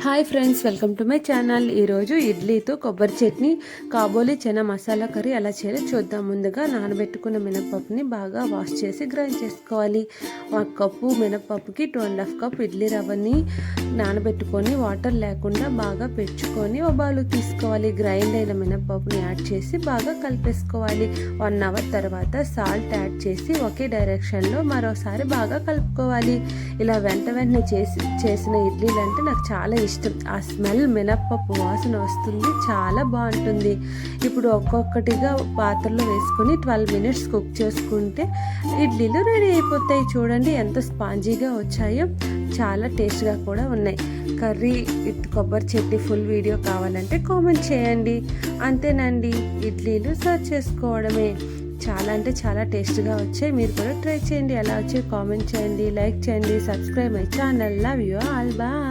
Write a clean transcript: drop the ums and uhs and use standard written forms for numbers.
Hi friends, welcome to my channel. ఈరోజు ఇడ్లీతో కొబ్బరి chutney, కాబోలి chana masala curry ఎలా చేయాలో చూద్దాం. ముందుగా నానబెట్టుకున్న మినపప్పుని బాగా వాష్ చేసి గ్రైండ్ చేసుకోవాలి. 1 కప్పు మినపప్పుకి 2.5 కప్ ఇడ్లీ రవ్వని నానబెట్టుకొని వాటర్ లేకుండా బాగా పెంచుకొని ఒక బౌల్ తీసుకోవాలి. గ్రైండ్ అయిన మినపప్పుని యాడ్ చేసి బాగా కలిపేసుకోవాలి. 1 అవర్ తర్వాత సాల్ట్ యాడ్ చేసి ఒకే డైరెక్షన్లో మరోసారి బాగా కలుపుకోవాలి. ఇలా వెంటనే చేసిన ఇడ్లీలు అంటే నాకు చాలా ఇష్టం. ఆ స్మెల్ మినప్పప్పు వాసన వస్తుంది, చాలా బాగుంటుంది. ఇప్పుడు ఒక్కొక్కటిగా పాత్రలో వేసుకొని 12 మినిట్స్ కుక్ చేసుకుంటే ఇడ్లీలు రెడీ అయిపోతాయి. చూడండి ఎంత స్పాంజీగా వచ్చాయో, చాలా టేస్ట్గా కూడా ఉన్నాయి. కర్రీ విత్ కొబ్బరి చట్నీ ఫుల్ వీడియో కావాలంటే కామెంట్ చేయండి. అంతేనండి, ఇడ్లీలు సర్వ్ చేసుకోవడమే. చాలా అంటే చాలా టేస్ట్గా వచ్చాయి. మీరు కూడా ట్రై చేయండి. ఎలా వచ్చాయి కామెంట్ చేయండి, లైక్ చేయండి, subscribe my channel. Love you all, bye.